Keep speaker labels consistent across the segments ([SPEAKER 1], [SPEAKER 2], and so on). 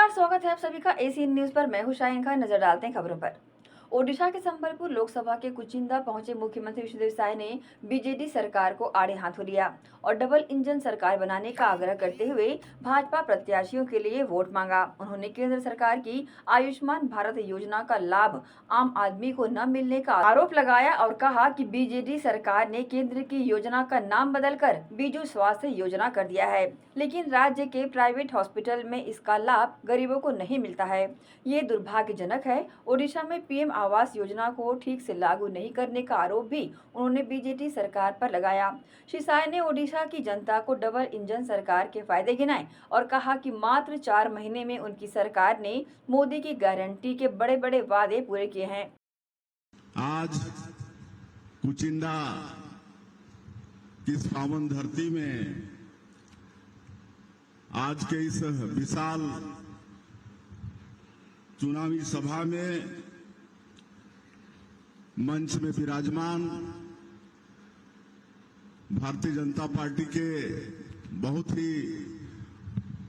[SPEAKER 1] नमस्कार, स्वागत है आप सभी का एसीएन न्यूज पर। मैं हूं शाहीन खान। नजर डालते हैं खबरों पर। ओडिशा के संबलपुर लोकसभा के कुचिंदा पहुंचे मुख्यमंत्री विष्णुदेव साय ने बीजेडी सरकार को आड़े हाथों लिया और डबल इंजन सरकार बनाने का आग्रह करते हुए भाजपा प्रत्याशियों के लिए वोट मांगा। उन्होंने केंद्र सरकार की आयुष्मान भारत योजना का लाभ आम आदमी को न मिलने का आरोप लगाया और कहा कि बीजेडी सरकार ने केंद्र की योजना का नाम बदलकर बीजू स्वास्थ्य योजना कर दिया है, लेकिन राज्य के प्राइवेट हॉस्पिटल में इसका लाभ गरीबों को नहीं मिलता है। ये दुर्भाग्यजनक है। ओडिशा में पीएम आवास योजना को ठीक से लागू नहीं करने का आरोप भी उन्होंने बीजेडी सरकार पर लगाया। श्री साय ने ओडिशा की जनता को डबल इंजन सरकार के फायदे गिनाए और कहा कि मात्र 4 महीने में उनकी सरकार ने मोदी की गारंटी के बड़े बड़े वादे पूरे किए हैं।
[SPEAKER 2] आज कुचिंदा की पावन धरती में आज के इस विशाल चुनावी सभा में मंच में विराजमान भारतीय जनता पार्टी के बहुत ही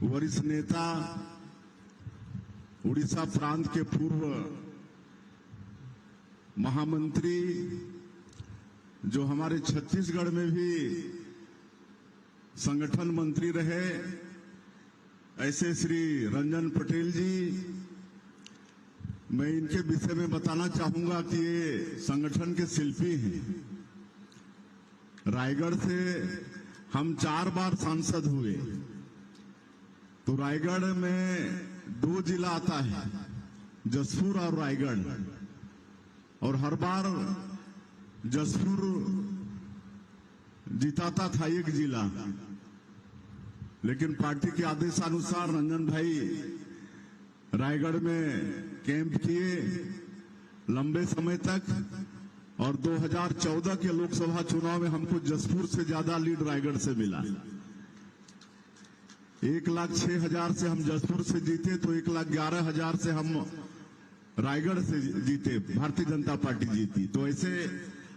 [SPEAKER 2] वरिष्ठ नेता, उड़ीसा प्रांत के पूर्व महामंत्री, जो हमारे छत्तीसगढ़ में भी संगठन मंत्री रहे, ऐसे श्री रंजन पटेल जी, मैं इनके विषय में बताना चाहूंगा कि ये संगठन के शिल्पी हैं। रायगढ़ से हम 4 बार सांसद हुए, तो रायगढ़ में 2 जिला आता है, जसपुर और रायगढ़, और हर बार जसपुर जिताता था एक जिला, लेकिन पार्टी के आदेशानुसार रंजन भाई रायगढ़ में कैंप किए लंबे समय तक, और 2014 के लोकसभा चुनाव में हमको जसपुर से ज्यादा लीड रायगढ़ से मिला। 1,06,000 से हम जसपुर से जीते, तो 1,11,000 से हम रायगढ़ से जीते, भारतीय जनता पार्टी जीती। तो ऐसे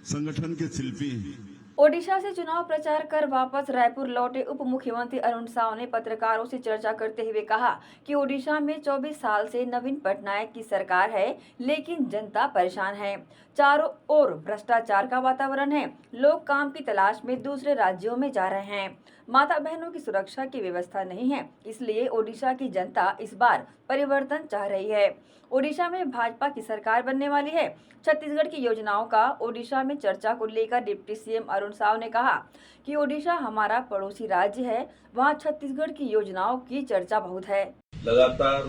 [SPEAKER 2] संगठन के शिल्पी हैं।
[SPEAKER 1] ओडिशा से चुनाव प्रचार कर वापस रायपुर लौटे उप मुख्यमंत्री अरुण साव ने पत्रकारों से चर्चा करते हुए कहा कि ओडिशा में 24 साल से नवीन पटनायक की सरकार है, लेकिन जनता परेशान है। चारों ओर भ्रष्टाचार का वातावरण है। लोग काम की तलाश में दूसरे राज्यों में जा रहे हैं। माता बहनों की सुरक्षा की व्यवस्था नहीं है, इसलिए ओडिशा की जनता इस बार परिवर्तन चाह रही है। ओडिशा में भाजपा की सरकार बनने वाली है। छत्तीसगढ़ की योजनाओं का ओडिशा में चर्चा को लेकर डिप्टी सीएम अरुण साव ने कहा कि ओडिशा हमारा पड़ोसी राज्य है, वहां छत्तीसगढ़ की योजनाओं की चर्चा बहुत है।
[SPEAKER 3] लगातार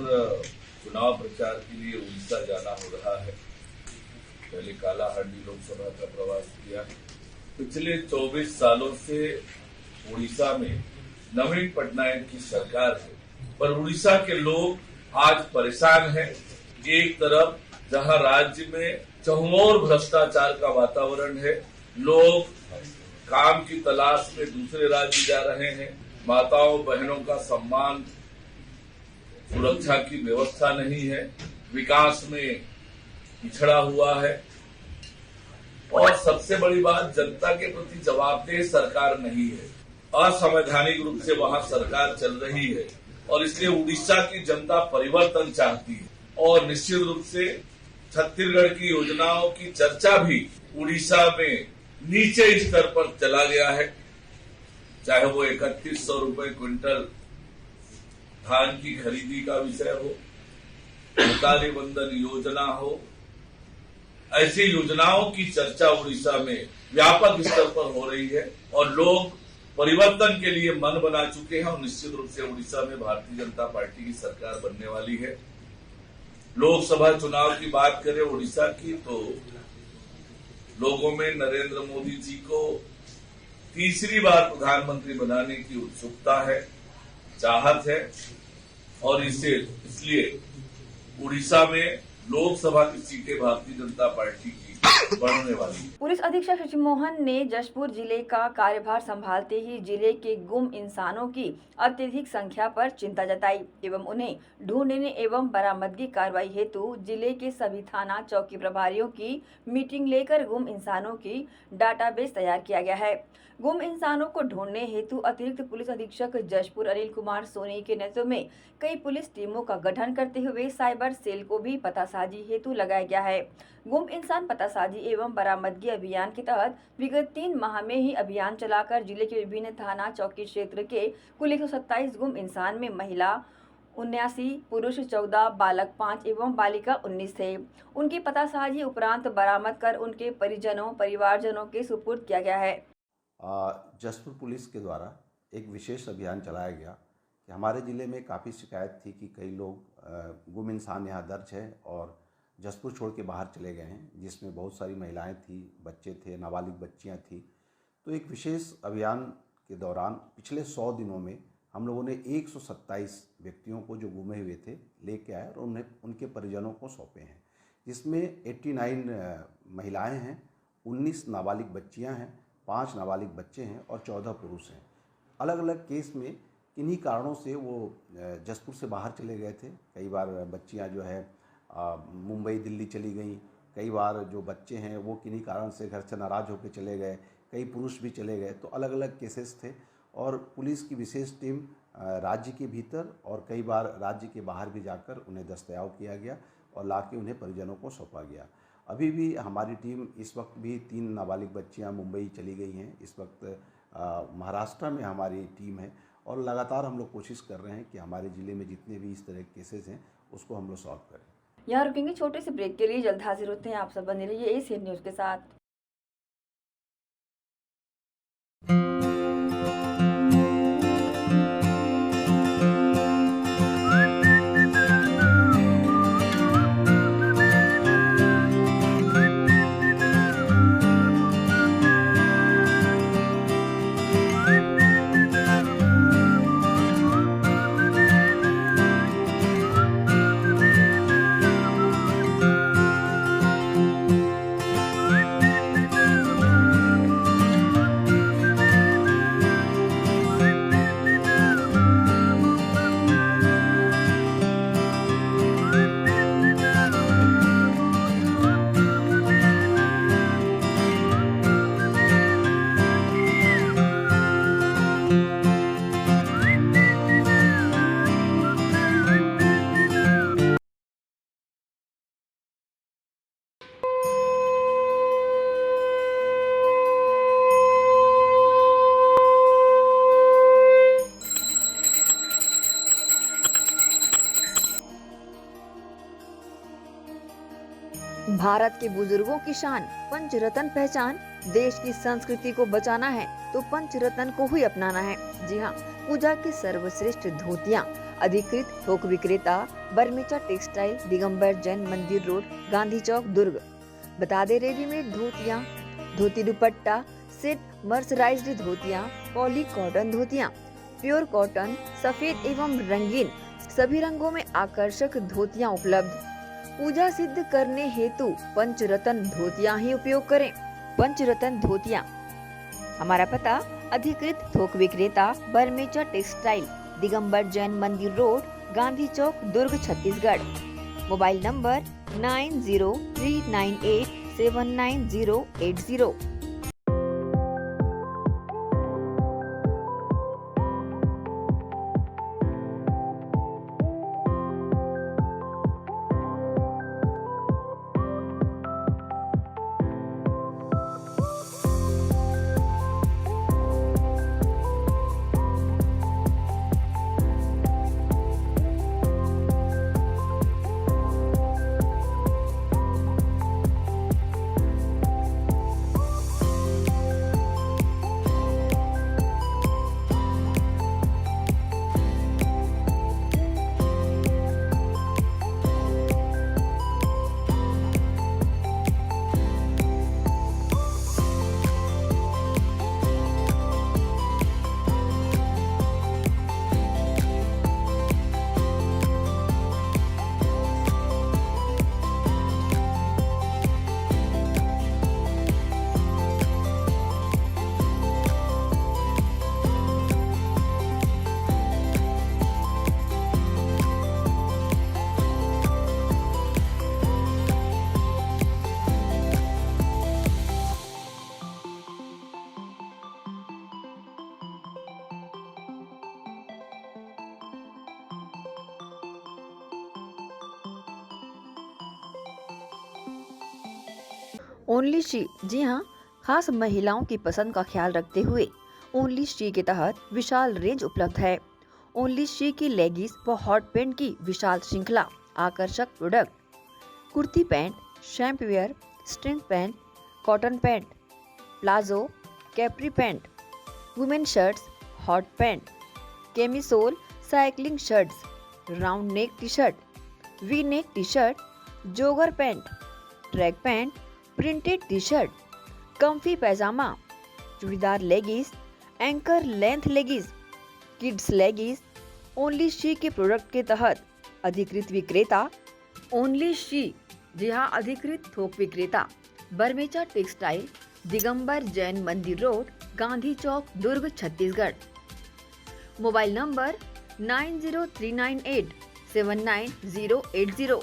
[SPEAKER 3] चुनाव प्रचार के लिए उड़ीसा जाना हो रहा है। पहले कालाहांडी लोकसभा का प्रवास किया। पिछले 24 सालों से उड़ीसा में नवीन पटनायक की सरकार है, पर उड़ीसा के लोग आज परेशान हैं। एक तरफ जहां राज्य में चहुंओर भ्रष्टाचार का वातावरण है, लोग काम की तलाश में दूसरे राज्य जा रहे हैं, माताओं बहनों का सम्मान, सुरक्षा की व्यवस्था नहीं है, विकास में पिछड़ा हुआ है, और सबसे बड़ी बात, जनता के प्रति जवाबदेह सरकार नहीं है। असंवैधानिक रूप से वहां सरकार चल रही है, और इसलिए उड़ीसा की जनता परिवर्तन चाहती है। और निश्चित रूप से छत्तीसगढ़ की योजनाओं की चर्चा भी उड़ीसा में नीचे स्तर पर चला गया है, चाहे वो 3100 रुपए क्विंटल धान की खरीदी का विषय हो, सरकारी बंधन योजना हो, ऐसी योजनाओं की चर्चा उड़ीसा में व्यापक स्तर पर हो रही है, और लोग परिवर्तन के लिए मन बना चुके हैं। और निश्चित रूप से उड़ीसा में भारतीय जनता पार्टी की सरकार बनने वाली है। लोकसभा चुनाव की बात करें उड़ीसा की, तो लोगों में नरेंद्र मोदी जी को तीसरी बार प्रधानमंत्री बनाने की उत्सुकता है, चाहत है, और इसलिए उड़ीसा में लोकसभा की सीटें भारतीय जनता पार्टी की बढ़ने वाली है।
[SPEAKER 1] पुलिस अधीक्षक शशि मोहन ने जशपुर जिले का कार्यभार संभालते ही जिले के गुम इंसानों की अत्यधिक संख्या पर चिंता जताई एवं उन्हें ढूंढने एवं बरामदगी कार्रवाई हेतु जिले के सभी थाना चौकी प्रभारियों की मीटिंग लेकर गुम इंसानों की डाटाबेस तैयार किया गया है। गुम इंसानों को ढूंढने हेतु अतिरिक्त पुलिस अधीक्षक जशपुर अनिल कुमार सोनी के नेतृत्व में कई पुलिस टीमों का गठन करते हुए साइबर सेल को भी पतासाजी हेतु लगाया गया है। गुम इंसान पतासाजी एवं बरामदगी अभियान के तहत विगत 3 माह में ही अभियान चलाकर जिले के विभिन्न थाना चौकी क्षेत्र के कुल 127 गुम इंसान में महिला 79, पुरुष 14, बालक 5 एवं बालिका 19 थे। उनकी पतासाजी उपरांत बरामद कर उनके परिवारजनों के सुपुर्द किया गया है।
[SPEAKER 4] जशपुर पुलिस के द्वारा एक विशेष अभियान चलाया गया कि हमारे ज़िले में काफ़ी शिकायत थी कि कई लोग गुम इंसान यहाँ दर्ज है और जशपुर छोड़ के बाहर चले गए हैं, जिसमें बहुत सारी महिलाएं थी, बच्चे थे, नाबालिग बच्चियां थी। तो एक विशेष अभियान के दौरान पिछले 100 दिनों में हम लोगों ने 127 व्यक्तियों को जो गुमे हुए थे लेके आए और उन्हें उनके परिजनों को सौंपे हैं, जिसमें 89 महिलाएं हैं, 19 नाबालिग बच्चियां हैं, 5 नाबालिग बच्चे हैं और 14 पुरुष हैं। अलग अलग केस में किन्हीं कारणों से वो जशपुर से बाहर चले गए थे। कई बार बच्चियां जो है मुंबई दिल्ली चली गई, कई बार जो बच्चे हैं वो किन्हीं कारण से घर से नाराज़ होकर चले गए, कई पुरुष भी चले गए। तो अलग अलग केसेस थे और पुलिस की विशेष टीम राज्य के भीतर और कई बार राज्य के बाहर भी जाकर उन्हें दस्तयाब किया गया और लाके उन्हें परिजनों को सौंपा गया। अभी भी हमारी टीम इस वक्त भी 3 नाबालिग बच्चियां मुंबई चली गई हैं। इस वक्त महाराष्ट्र में हमारी टीम है और लगातार हम लोग कोशिश कर रहे हैं कि हमारे ज़िले में जितने भी इस तरह के केसेस हैं उसको हम लोग सॉल्व करें।
[SPEAKER 1] यहाँ रुकेंगे छोटे से ब्रेक के लिए, जल्द हाजिर होते हैं। आप सब बने रहिए एशियन न्यूज़ के साथ। भारत के बुजुर्गों की शान, पंचरत्न पहचान। देश की संस्कृति को बचाना है तो पंचरत्न को ही अपनाना है। जी हाँ, पूजा की सर्वश्रेष्ठ धोतियाँ। अधिकृत थोक विक्रेता बर्मेचा टेक्सटाइल, दिगंबर जैन मंदिर रोड, गांधी चौक, दुर्ग। बता दे रेडीमेड धोतियाँ, धोती दुपट्टा सेट, मर्सराइज्ड धोतियाँ, पॉली कॉटन धोतियाँ, प्योर कॉटन, सफेद एवं रंगीन सभी रंगों में आकर्षक धोतियाँ उपलब्ध। पूजा सिद्ध करने हेतु पंचरत्न धोतियाँ ही उपयोग करें। पंचरत्न धोतियाँ। हमारा पता अधिकृत थोक विक्रेता बर्मेचा textile, Digambar Jain Mandir road, Gandhi Chowk, Durg, Chhattisgarh. Mobile number 9039879080। Only she, जी हाँ, खास महिलाओं की पसंद का ख्याल रखते हुए ओनली शी के तहत विशाल रेंज उपलब्ध है। ओनली शी की लेगिस व हॉट पैंट की विशाल श्रृंखला, आकर्षक product, kurti pant, shapewear, string pant, cotton pant, palazzo, capri pant, women shirts, hot pant, camisole, cycling shirts, round neck T shirt, V neck T shirt, jogger pant, track pant, printed T shirt, comfy pyjama, churidar leggings, ankle length leggings, kids leggings. Only she के product के तहत अधिकृत विक्रेता only she, जी हाँ, अधिकृत थोक विक्रेता Barmecha textile, Digambar Jain Mandir road, Gandhi Chowk, Durg, Chhattisgarh. Mobile number 9039879080।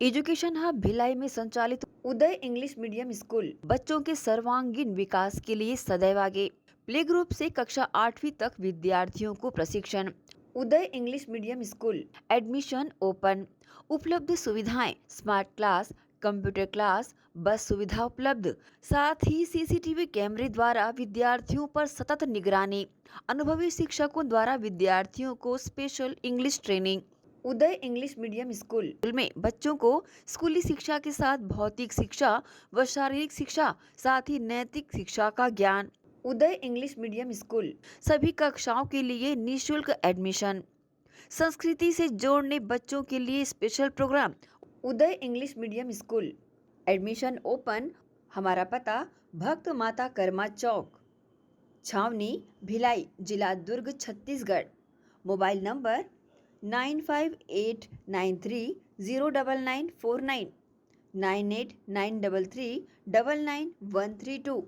[SPEAKER 1] Education hub Bhilai में संचालित उदय इंग्लिश मीडियम स्कूल बच्चों के सर्वांगीण विकास के लिए सदैव आगे। प्ले ग्रुप से कक्षा 8वीं तक विद्यार्थियों को प्रशिक्षण। Uday English medium school, admission open. उपलब्ध सुविधाएं, स्मार्ट क्लास, कंप्यूटर क्लास, बस सुविधा उपलब्ध, साथ ही सीसीटीवी कैमरे द्वारा विद्यार्थियों पर सतत निगरानी। अनुभवी शिक्षकों द्वारा विद्यार्थियों को स्पेशल इंग्लिश ट्रेनिंग। उदय इंग्लिश मीडियम स्कूल में बच्चों को स्कूली शिक्षा के साथ भौतिक शिक्षा व शारीरिक शिक्षा, साथ ही नैतिक शिक्षा का ज्ञान। उदय इंग्लिश मीडियम स्कूल सभी कक्षाओं के लिए निःशुल्क एडमिशन। संस्कृति से जोड़ने बच्चों के लिए special programme. Uday English medium school, admission open. हमारा पता भक्त माता कर्मा चौक, छावनी, भिलाई, जिला Durg, Chhattisgarh. Mobile number 9589309949, 9893399132।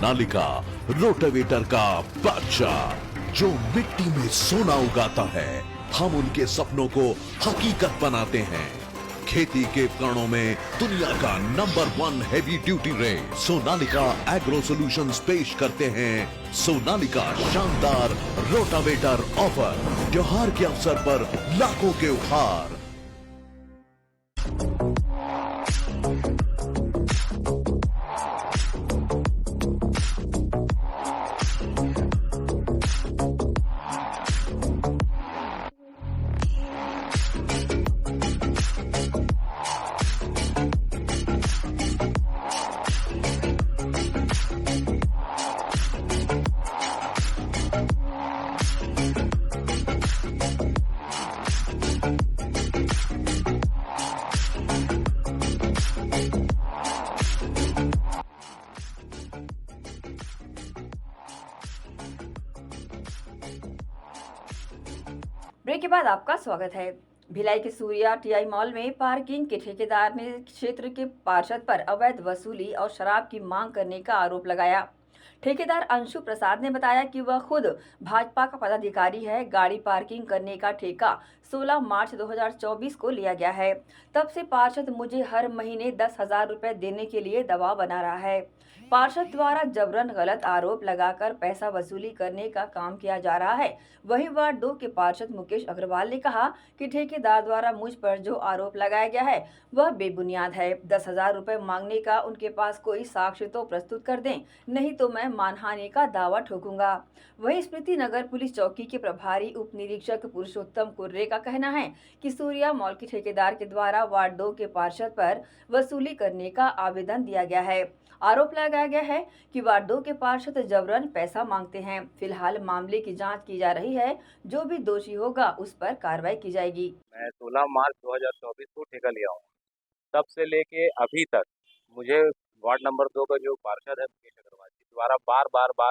[SPEAKER 5] Sonalika rotavator का बादशाह, जो मिट्टी में सोना उगाता है। हम उनके सपनों को हकीकत बनाते हैं। खेती के उपकरणों में दुनिया का number 1 heavy duty rate Sonalika agro solutions पेश करते हैं सोनालिका शानदार रोटावेटर ऑफर। त्योहार के अवसर पर लाखों के उपहार।
[SPEAKER 1] ब्रेक के बाद आपका स्वागत है। भिलाई के सूर्या टीआई मॉल में पार्किंग के ठेकेदार ने क्षेत्र के पार्षद पर अवैध वसूली और शराब की मांग करने का आरोप लगाया। ठेकेदार अंशु प्रसाद ने बताया कि वह खुद भाजपा का पदाधिकारी है। गाड़ी पार्किंग करने का ठेका 16 मार्च 2024 को लिया गया है। तब से पार्षद मुझे हर महीने 10,000 रुपए देने के लिए दबाव बना रहा है। पार्षद द्वारा जबरन गलत आरोप लगाकर पैसा वसूली करने का काम किया जा रहा है। वहीं वार्ड 2 के पार्षद मुकेश अग्रवाल ने कहा कि ठेकेदार द्वारा मुझ पर जो आरोप लगाया गया है वह बेबुनियाद है। 10,000 रुपए मांगने का उनके पास कोई साक्ष्य तो प्रस्तुत कर दें, नहीं तो मैं मानहानि का दावा ठोकूंगा। वहीं स्मृति नगर पुलिस चौकी के प्रभारी उप निरीक्षक पुरुषोत्तम कुर्रे का कहना है कि सूर्या मॉल के ठेकेदार के द्वारा वार्ड 2 के पार्षद पर वसूली करने का आवेदन दिया गया है। आरोप लगाया गया है कि वार्ड 2 के पार्षद जबरन पैसा मांगते हैं। फिलहाल मामले की जांच की जा रही है। जो भी दोषी होगा उस पर कार्रवाई की जाएगी।
[SPEAKER 6] मैं 16 मार्च 2024 को ठेका लिया हूँ। तब से लेके अभी तक मुझे वार्ड नंबर 2 का जो पार्षद है मुकेश अग्रवाल जी द्वारा बार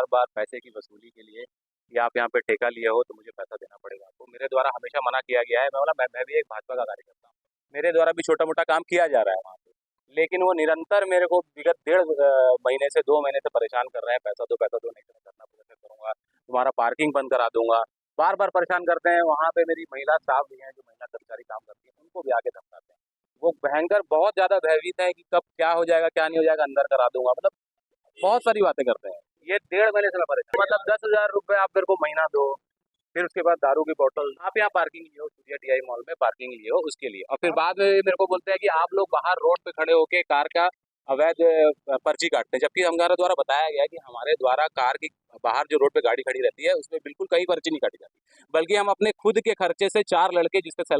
[SPEAKER 6] बार पैसे की वसूली के लिए कि आप यहाँ पे ठेका लिए हो तो मुझे पैसा देना पड़ेगा आपको, मेरे द्वारा हमेशा मना किया गया है। मैं बोला मैं भी एक भाजपा का कार्यकर्ता हूँ, मेरे द्वारा भी छोटा मोटा काम किया जा रहा है वहाँ पे, लेकिन वो निरंतर मेरे को विगत 1.5 महीने से 2 महीने से परेशान कर रहे हैं। पैसा दो नहीं करना करूँगा, तुम्हारा पार्किंग बंद करा दूंगा, बार बार परेशान करते हैं। वहाँ पे मेरी महिला स्टाफ भी हैं जो महिला कर्मचारी काम करती हैं, उनको भी आगे धमकाते हैं। वो भयंकर बहुत ज्यादा भयभीत है कि कब क्या हो जाएगा क्या नहीं हो जाएगा, अंदर करा दूंगा, मतलब बहुत सारी बातें करते हैं। ये 1.5 महीने से मैं परेशान, मतलब 10,000 रुपये आप मेरे को महीना दो, फिर उसके बाद दारू की बोतल, आप यहाँ पार्किंग लिए हो, सूर्या टीआई मॉल में पार्किंग लिए हो उसके लिए, और फिर बाद में मेरे को बोलते हैं कि आप लोग बाहर रोड पे खड़े होके कार का अवैध पर्ची काटते हैं, जबकि हमारे द्वारा बताया गया कि हमारे द्वारा कार की बाहर जो रोड पे गाड़ी खड़ी रहती है उसमें बिल्कुल कहीं पर्ची नहीं काटी जाती, बल्कि हम अपने खुद के खर्चे से 4 लड़के जिसका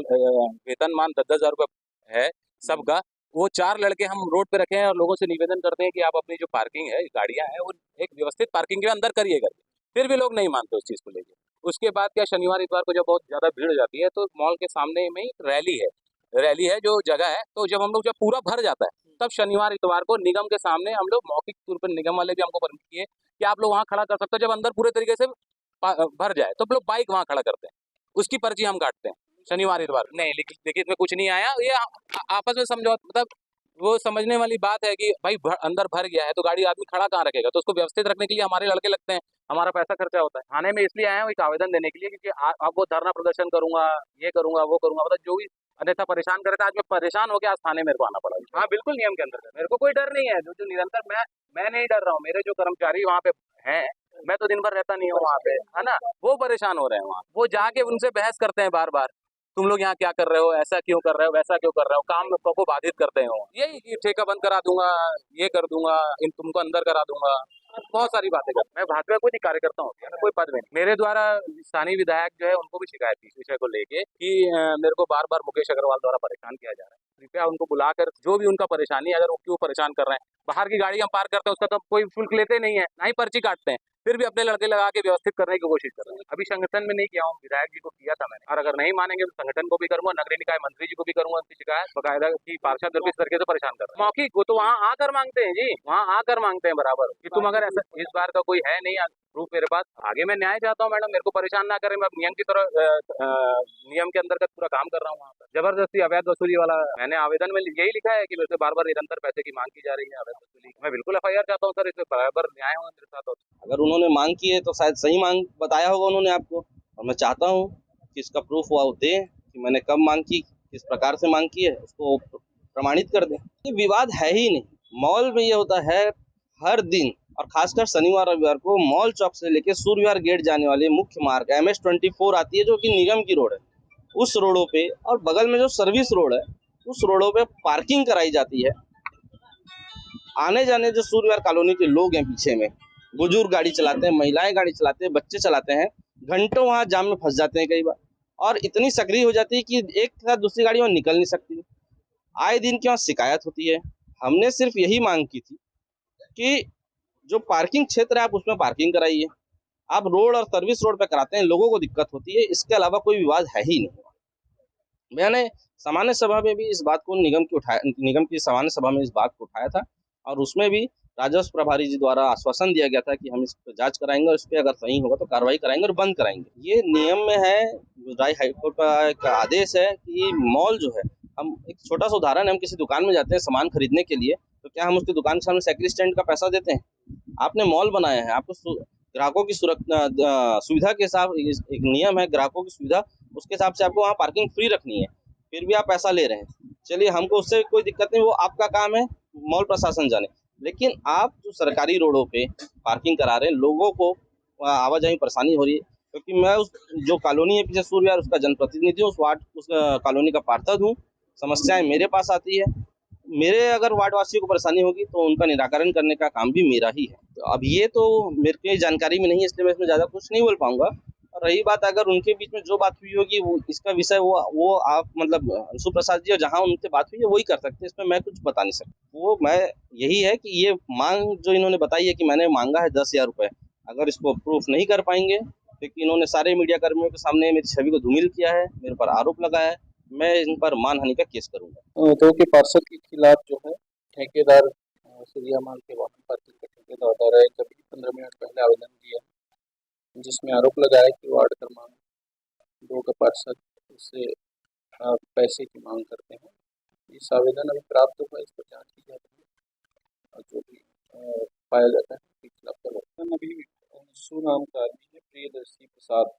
[SPEAKER 6] वेतनमान 10,000 रुपये है सबका, वो 4 लड़के हम रोड पे रखे हैं और लोगों से निवेदन करते हैं कि आप अपनी जो पार्किंग है गाड़ियां हैं वो एक व्यवस्थित पार्किंग के अंदर करिए करके, फिर भी लोग नहीं मानते उस चीज़ को लेकर। उसके बाद क्या, शनिवार इतवार को जब बहुत ज़्यादा भीड़ हो जाती है तो मॉल के सामने में ही रैली है जो जगह है, तो जब हम लोग जब पूरा भर जाता है तब शनिवार इतवार को निगम के सामने हम लोग मौखिक तौर पर, निगम वाले भी हमको परमिट किए कि आप लोग वहाँ खड़ा कर सकते हो, जब अंदर पूरे तरीके से भर जाए तो लोग बाइक वहाँ खड़ा करते हैं, उसकी पर्ची हम काटते हैं शनिवार इतवार। नहीं, लेकिन देखिए इसमें कुछ नहीं आया, ये आपस में समझौता, मतलब वो समझने वाली बात है कि भाई अंदर भर गया है तो गाड़ी आदमी खड़ा कहाँ रखेगा, तो उसको व्यवस्थित रखने के लिए हमारे लड़के लगते हैं, हमारा पैसा खर्चा होता है। थाने में इसलिए आया हूँ एक आवेदन देने के लिए, क्योंकि आप वो धरना प्रदर्शन करूंगा, ये करूंगा, वो करूंगा, मतलब जो भी अन्यथा परेशान करे था, आज मैं परेशान हो गया, आज थाने मेरे को आना पड़ा। हाँ बिल्कुल नियम के अंदर, मेरे को कोई डर नहीं है, जो निरंतर मैं नहीं डर रहा हूँ, मेरे जो कर्मचारी वहाँ पे हैं, मैं तो दिन भर रहता नहीं हूँ वहाँ पे, है ना, वो परेशान हो रहे हैं वहाँ, वो जाके उनसे बहस करते हैं बार बार, तुम लोग यहाँ क्या कर रहे हो, ऐसा क्यों कर रहे हो, वैसा क्यों कर रहे हो, काम को बाधित करते हैं। यही ठेका बंद करा दूंगा, ये कर दूंगा, तुमको अंदर करा दूंगा, बहुत सारी बातें कर। मैं भाजपा कोई नहीं कार्यकर्ता हूँ, कोई पद में नहीं। मेरे द्वारा स्थानीय विधायक जो है उनको भी शिकायत थी इस विषय को लेके कि मेरे को बार बार मुकेश अग्रवाल द्वारा परेशान किया जा रहा है। कृपया उनको बुलाकर जो भी उनका परेशानी, अगर वो क्यों परेशान कर रहे हैं, बाहर की गाड़ी हम पार्क करते हैं उसका तो कोई शुल्क लेते नहीं है, ना ही पर्ची काटते हैं, फिर भी अपने लड़के लगा के व्यवस्थित करने की कोशिश कर रहे हैं। अभी संगठन में नहीं किया हूँ, विधायक जी को किया था मैंने, और अगर नहीं मानेंगे तो संगठन को भी करूंगा, नगरीय निकाय मंत्री जी को भी करूंगा उनकी शिकायत बकायदा की पार्षद किस तरीके से परेशान कर रहे हैं। मौखिक वो तो वहाँ आकर मांगते हैं जी, वहाँ आकर मांगते हैं बराबर कि तुम अगर ऐसा, इस बार का कोई है नहीं, प्रूफ मेरे पास, आगे मैं न्याय चाहता हूँ मैडम, मेरे को परेशान ना करें, मैं अब नियम की तरह नियम के अंतर्गत पूरा काम कर रहा हूँ वहाँ पर। जबरदस्ती अवैध वसूली वाला, मैंने आवेदन में यही लिखा है कि मेरे से बार बार निरंतर पैसे की मांग की जा रही है, अवैध वसूली। मैं बिल्कुल FIR चाहता हूँ सर, इसमें बराबर न्याय हो मेरे साथ।
[SPEAKER 7] अगर उन्होंने मांग की है तो शायद सही मांग बताया होगा उन्होंने आपको, और मैं चाहता हूँ कि इसका प्रूफ वो दें कि मैंने कब मांग की, किस प्रकार से मांग की है, उसको प्रमाणित कर दें। ये विवाद है ही नहीं। मॉल में ये होता है हर दिन, और खासकर शनिवार रविवार को मॉल चौक से लेकर सूर्यविहार गेट जाने वाले मुख्य मार्ग MS-24 आती है, जो कि निगम की रोड है, उस रोडों पे और बगल में जो सर्विस रोड है उस रोडों पे पार्किंग कराई जाती है। आने जाने जो सूर्यविहार कॉलोनी के लोग हैं, पीछे में बुजुर्ग गाड़ी चलाते हैं, महिलाएं गाड़ी चलाते हैं, बच्चे चलाते हैं, घंटों वहां जाम में फंस जाते हैं कई बार, और इतनी सक्रिय हो जाती है कि एक के साथ दूसरी गाड़ी वहां निकल नहीं सकती। आए दिन की वहां शिकायत होती है। हमने सिर्फ यही मांग की थी कि जो पार्किंग क्षेत्र है आप उसमें पार्किंग कराइए। आप रोड और सर्विस रोड पे कराते हैं, लोगों को दिक्कत होती है, इसके अलावा कोई विवाद है ही नहीं। मैंने सामान्य सभा में भी इस बात को निगम की सामान्य सभा में इस बात को उठाया था, और उसमें भी राजस्व प्रभारी जी द्वारा आश्वासन दिया गया था कि हम इस पर जांच कराएंगे और इस पर अगर सही होगा तो कार्रवाई कराएंगे और बंद कराएंगे। ये नियम में है, गुजरात हाईकोर्ट का एक आदेश है कि मॉल जो है, हम एक छोटा सा उदाहरण है, हम किसी दुकान में जाते हैं सामान खरीदने के लिए, तो क्या हम उसकी दुकान के सामने साइकिल स्टैंड का पैसा देते हैं? आपने मॉल बनाया है, आपको ग्राहकों की सुविधा के हिसाब, एक नियम है ग्राहकों की सुविधा, उसके हिसाब से आपको वहाँ पार्किंग फ्री रखनी है, फिर भी आप पैसा ले रहे हैं। चलिए, हमको उससे कोई दिक्कत नहीं, वो आपका काम है, मॉल प्रशासन जाने। लेकिन आप जो सरकारी रोडों पे पार्किंग करा रहे हैं, लोगों को आवाजाही में परेशानी हो रही है, क्योंकि मैं उस जो कॉलोनी है पीछे सूर्यविहार, उसका जनप्रतिनिधि हूँ, उस कॉलोनी का पार्षद हूँ। समस्याएं मेरे पास आती है, मेरे अगर वार्ड वासियों को परेशानी होगी तो उनका निराकरण करने का काम भी मेरा ही है। तो अब ये तो मेरे को जानकारी में नहीं है, इसलिए मैं इसमें ज़्यादा कुछ नहीं बोल पाऊंगा। और रही बात अगर उनके बीच में जो बात हुई होगी, वो इसका विषय वो आप मतलब अंशु प्रसाद जी, और जहाँ उनसे बात हुई है वही कर सकते हैं, इसमें मैं कुछ बता नहीं सकता। वो मैं यही है कि ये मांग जो इन्होंने बताई है कि मैंने मांगा है 10,000 रुपये, अगर इसको प्रूफ नहीं कर पाएंगे, क्योंकि इन्होंने सारे मीडिया कर्मियों के सामने मेरी छवि को धूमिल किया है, मेरे पर आरोप लगाया है, मैं इन पर मानहानि का केस करूंगा।
[SPEAKER 8] तो के पार्षद के खिलाफ जो है ठेकेदार सूर्यमाल के वाहन पार्किंग के ठेकेदार द्वारा कभी 15 मिनट पहले आवेदन दिया, जिसमें आरोप लगाया कि वार्ड क्रमांक 2 का पार्षद उससे पैसे की मांग करते हैं। इस आवेदन अभी प्राप्त हुआ, इस पर जांच की जा रही है और जो भी पाया जाता है उसके खिलाफ कार्रवाई। अभी सुनाम का आदमी है प्रियदर्शी प्रसाद,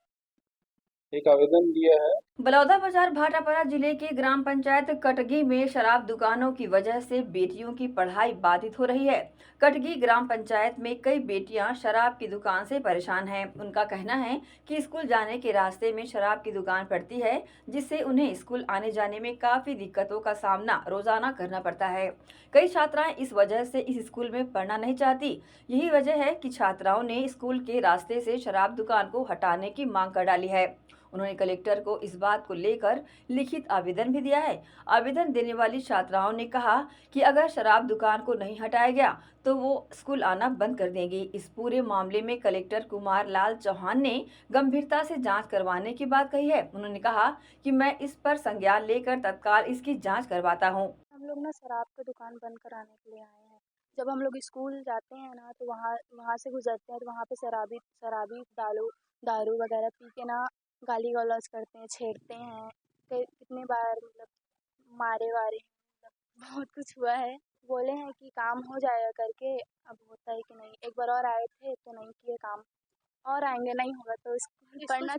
[SPEAKER 8] एक आवेदन दिया है।
[SPEAKER 1] बलौदा बाजार भाटापारा जिले के ग्राम पंचायत कटगी में शराब दुकानों की वजह से बेटियों की पढ़ाई बाधित हो रही है। कटगी ग्राम पंचायत में कई बेटियां शराब की दुकान से परेशान हैं। उनका कहना है कि स्कूल जाने के रास्ते में शराब की दुकान पड़ती है, जिससे उन्हें स्कूल आने जाने में काफी दिक्कतों का सामना रोजाना करना पड़ता है। कई छात्राएं इस वजह से इस स्कूल में पढ़ना नहीं चाहती। यही वजह है कि छात्राओं ने स्कूल के रास्ते से शराब दुकान को हटाने की मांग कर डाली है। उन्होंने कलेक्टर को इस बात को लेकर लिखित आवेदन भी दिया है। आवेदन देने वाली छात्राओं ने कहा कि अगर शराब दुकान को नहीं हटाया गया तो वो स्कूल आना बंद कर देंगी। इस पूरे मामले में कलेक्टर कुमार लाल चौहान ने गंभीरता से जांच करवाने की बात कही है। उन्होंने कहा कि मैं इस पर संज्ञान लेकर तत्काल इसकी जांच करवाता हूँ।
[SPEAKER 9] हम लोग ना शराब का दुकान बंद कराने के लिए आए हैं। जब हम लोग स्कूल जाते हैं ना तो वहाँ से गुजरते हैं तो वहाँ पे शराबी दारू वगैरह पी के ना गाली गलौज करते हैं, छेड़ते हैं। कितने बार मतलब मारे मतलब बहुत कुछ हुआ है। बोले हैं कि काम हो जाएगा करके, अब होता है कि नहीं। एक बार और आए थे तो नहीं किए काम, और आएंगे, नहीं होगा तो स्कूल पढ़ना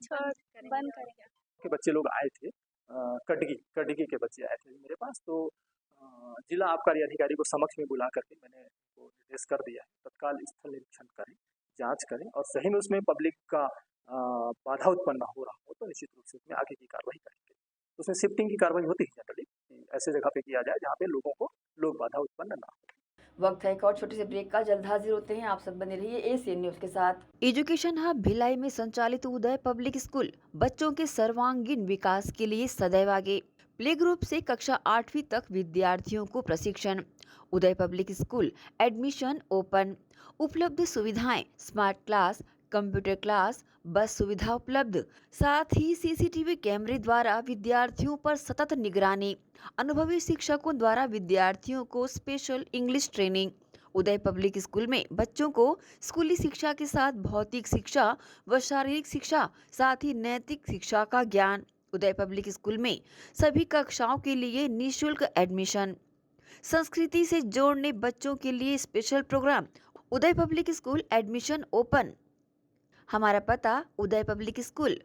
[SPEAKER 9] बंद करेंगे।
[SPEAKER 8] के बच्चे लोग आए थे, कटगी के बच्चे आए थे मेरे पास, तो जिला आबकारी अधिकारी को समक्ष में बुला करके मैंने उनको निर्देश कर दिया है तत्काल स्थल निरीक्षण करें, जांच करें, और सही में उसमें पब्लिक का बाधा उत्पन्न हो रहा हो तो निश्चित रूप से उसमें आगे की कार्रवाई करेंगे। उसमें शिफ्टिंग की कार्रवाई होती है जनरली, ऐसे जगह पे किया जाए जहाँ पे लोग बाधा उत्पन्न ना हो।
[SPEAKER 1] वक्त है एक और छोटे से ब्रेक का, जल्द हाजिर होते हैं। आप सब बने रहिए एशियन न्यूज के साथ। एजुकेशन हब भिलाई में संचालित उदय पब्लिक स्कूल बच्चों के सर्वांगीण विकास के लिए सदैव आगे। प्ले ग्रुप से कक्षा 8वीं तक विद्यार्थियों को प्रशिक्षण। उदय पब्लिक स्कूल एडमिशन ओपन। उपलब्ध सुविधाएं स्मार्ट क्लास, कंप्यूटर क्लास, बस सुविधा उपलब्ध, साथ ही सीसीटीवी कैमरे द्वारा विद्यार्थियों पर सतत निगरानी। अनुभवी शिक्षकों द्वारा विद्यार्थियों को स्पेशल इंग्लिश ट्रेनिंग। उदय पब्लिक स्कूल में बच्चों को स्कूली शिक्षा के साथ भौतिक शिक्षा व शारीरिक शिक्षा, साथ ही नैतिक शिक्षा का ज्ञान। उदय पब्लिक स्कूल में सभी कक्षाओं के लिए निःशुल्क एडमिशन। संस्कृति से जोड़ने बच्चों के लिए स्पेशल प्रोग्राम। उदय पब्लिक स्कूल एडमिशन ओपन। हमारा पता उदय पब्लिक स्कूल,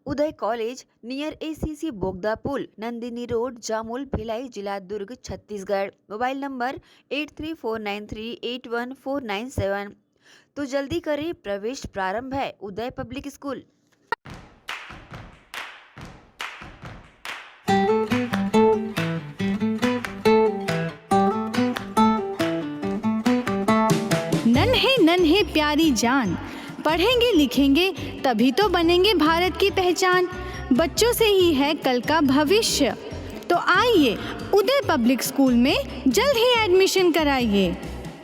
[SPEAKER 1] उदय कॉलेज नियर ACC बोगदा पुल, नंदिनी रोड, जामुल, भिलाई, जिला दुर्ग, छत्तीसगढ़। Mobile number 8349381497। तो जल्दी करें, प्रवेश प्रारंभ है। उदय पब्लिक स्कूल।
[SPEAKER 10] नन्हे नन्हे प्यारी जान, पढ़ेंगे लिखेंगे तभी तो बनेंगे भारत की पहचान। बच्चों से ही है कल का भविष्य, तो आइए उदय पब्लिक स्कूल में जल्द ही एडमिशन कराइए।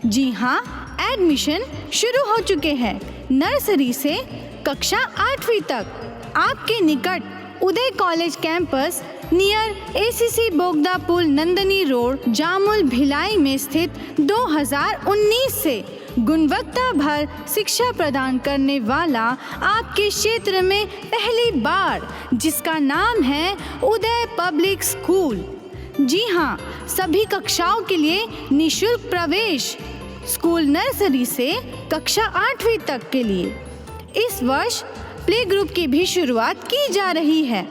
[SPEAKER 10] जी हाँ, एडमिशन शुरू हो चुके हैं। नर्सरी से कक्षा 8वीं तक आपके निकट उदय कॉलेज कैंपस नियर ACC बोगदा पुल, नंदिनी रोड, जामुल, भिलाई में स्थित 2019 से गुणवत्ता भर शिक्षा प्रदान करने वाला आपके क्षेत्र में पहली बार, जिसका नाम है उदय पब्लिक स्कूल। जी हाँ, सभी कक्षाओं के लिए निःशुल्क प्रवेश। स्कूल नर्सरी से कक्षा 8वीं तक के लिए इस वर्ष प्ले ग्रुप की भी शुरुआत की जा रही है।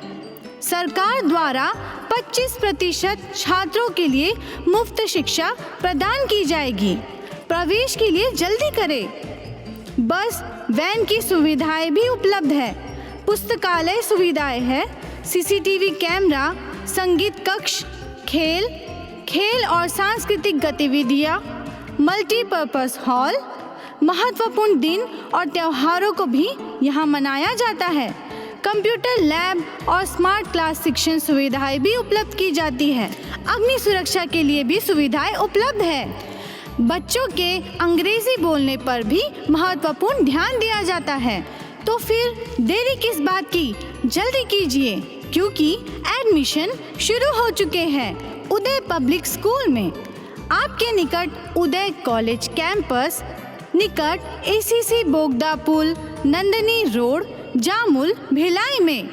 [SPEAKER 10] सरकार द्वारा 25% छात्रों के लिए मुफ्त शिक्षा प्रदान की जाएगी। प्रवेश के लिए जल्दी करें। बस वैन की सुविधाएं भी उपलब्ध है। पुस्तकालय सुविधाएं है, CCTV कैमरा, संगीत कक्ष, खेल और सांस्कृतिक गतिविधियां, मल्टीपर्पस हॉल। महत्वपूर्ण दिन और त्योहारों को भी यहाँ मनाया जाता है। कंप्यूटर लैब और स्मार्ट क्लास शिक्षण सुविधाएं भी उपलब्ध की जाती है। अग्नि सुरक्षा के लिए भी सुविधाएं उपलब्ध है। बच्चों के अंग्रेजी बोलने पर भी महत्वपूर्ण ध्यान दिया जाता है। तो फिर देरी किस बात की, जल्दी कीजिए, क्योंकि एडमिशन शुरू हो चुके हैं उदय पब्लिक स्कूल में। आपके निकट उदय कॉलेज कैंपस निकट ACC बोगदा पुल, नंदिनी रोड, जामुल, भिलाई में।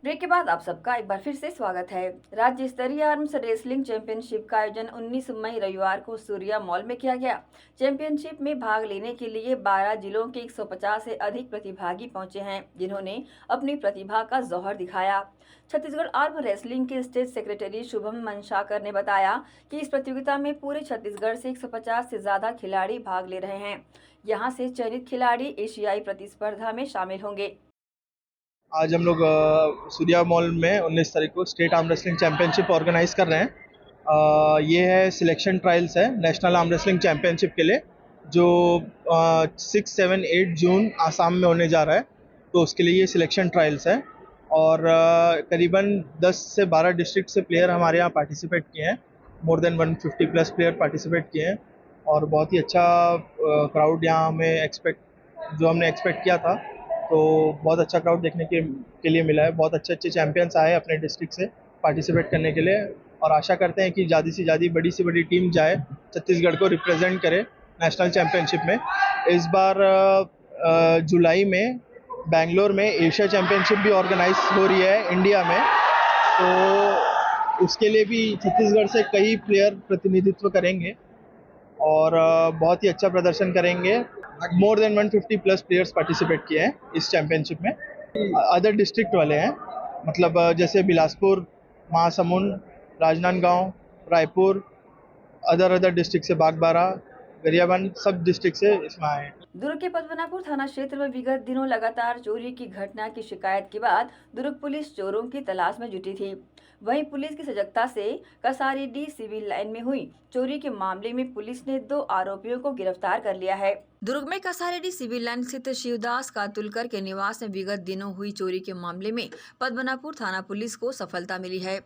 [SPEAKER 1] ब्रेक के बाद आप सबका एक बार फिर से स्वागत है। राज्य स्तरीय आर्म्स रेसलिंग चैंपियनशिप का आयोजन 19 मई रविवार को सूर्या मॉल में किया गया। चैंपियनशिप में भाग लेने के लिए 12 जिलों के 150 से अधिक प्रतिभागी पहुंचे हैं, जिन्होंने अपनी प्रतिभा का जौहर दिखाया। छत्तीसगढ़ आर्म रेसलिंग के स्टेट सेक्रेटरी शुभम मनशाकर ने बताया कि इस प्रतियोगिता में पूरे छत्तीसगढ़ से 150 से ज्यादा खिलाड़ी भाग ले रहे हैं। यहाँ से चयनित खिलाड़ी एशियाई प्रतिस्पर्धा में शामिल होंगे।
[SPEAKER 11] आज हम लोग सूर्या मॉल में 19 तारीख को state arm wrestling championship organize कर रहे हैं। ये है सिलेक्शन ट्रायल्स है नेशनल आर्म रेसलिंग चैंपियनशिप के लिए, जो 6, 7, 8 जून आसाम में होने जा रहा है। तो उसके लिए ये सिलेक्शन ट्रायल्स है और करीबन 10 से 12 डिस्ट्रिक्ट से प्लेयर हमारे यहाँ पार्टिसिपेट किए हैं। More than 150 plus player participate किए हैं और बहुत ही अच्छा क्राउड यहाँ हमने एक्सपेक्ट किया था। तो बहुत अच्छा क्राउड देखने के लिए मिला है। बहुत अच्छे चैंपियंस आए अपने डिस्ट्रिक्ट से पार्टिसिपेट करने के लिए और आशा करते हैं कि ज़्यादा से ज़्यादा बड़ी से बड़ी टीम जाए, छत्तीसगढ़ को रिप्रेजेंट करे नेशनल चैंपियनशिप में। इस बार जुलाई में बेंगलोर में एशिया चैंपियनशिप भी ऑर्गेनाइज हो रही है इंडिया में, तो उसके लिए भी छत्तीसगढ़ से कई प्लेयर प्रतिनिधित्व करेंगे और बहुत ही अच्छा प्रदर्शन करेंगे। More than 150 plus players participate किए हैं इस चैंपियनशिप में। अदर डिस्ट्रिक्ट वाले हैं, मतलब जैसे बिलासपुर, महासमुंद, राजनांदगांव, रायपुर, अदर डिस्ट्रिक्ट से बागबारा, गरियाबंद, सब डिस्ट्रिक्ट से इसमें आए हैं।
[SPEAKER 1] दुर्ग के पद्मनापुर थाना क्षेत्र में विगत दिनों लगातार चोरी की घटना की शिकायत के बाद दुर्ग पुलिस चोरों की तलाश में जुटी थी। वहीं पुलिस की सजगता से कसारीडीह सिविल लाइन में हुई चोरी के मामले में पुलिस ने 2 आरोपियों को गिरफ्तार कर लिया है। दुर्ग में कसारीडीह सिविल लाइन स्थित शिवदास कातुलकर के निवास में विगत दिनों हुई चोरी के मामले में पद्मनापुर थाना पुलिस को सफलता मिली है।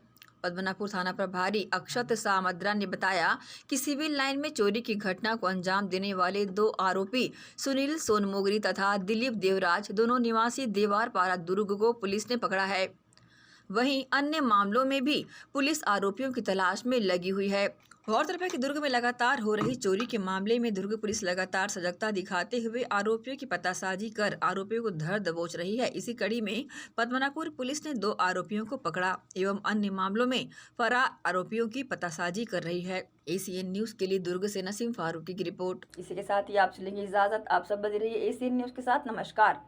[SPEAKER 1] पद्मनापुर थाना प्रभारी अक्षत सामद्रा ने बताया कि सिविल लाइन में चोरी की घटना को अंजाम देने वाले 2 आरोपी सुनील सोनमोगरी तथा दिलीप देवराज दोनों निवासी देवारपाड़ा दुर्ग को पुलिस ने पकड़ा है। वहीं अन्य मामलों में भी पुलिस आरोपियों की तलाश में लगी हुई है। गौरतलब है कि दुर्ग में लगातार हो रही चोरी के मामले में दुर्ग पुलिस लगातार सजगता दिखाते हुए आरोपियों की पतासाजी कर आरोपियों को धर दबोच रही है। इसी कड़ी में पद्मनापुर पुलिस ने 2 आरोपियों को पकड़ा एवं अन्य मामलों में फरार आरोपियों की पतासाजी कर रही है। ACN न्यूज के लिए दुर्ग से नसीम फारूकी की रिपोर्ट। इसी के साथ ही आप चलेंगे इजाजत। आप सब बने रहिए ACN न्यूज के साथ। नमस्कार।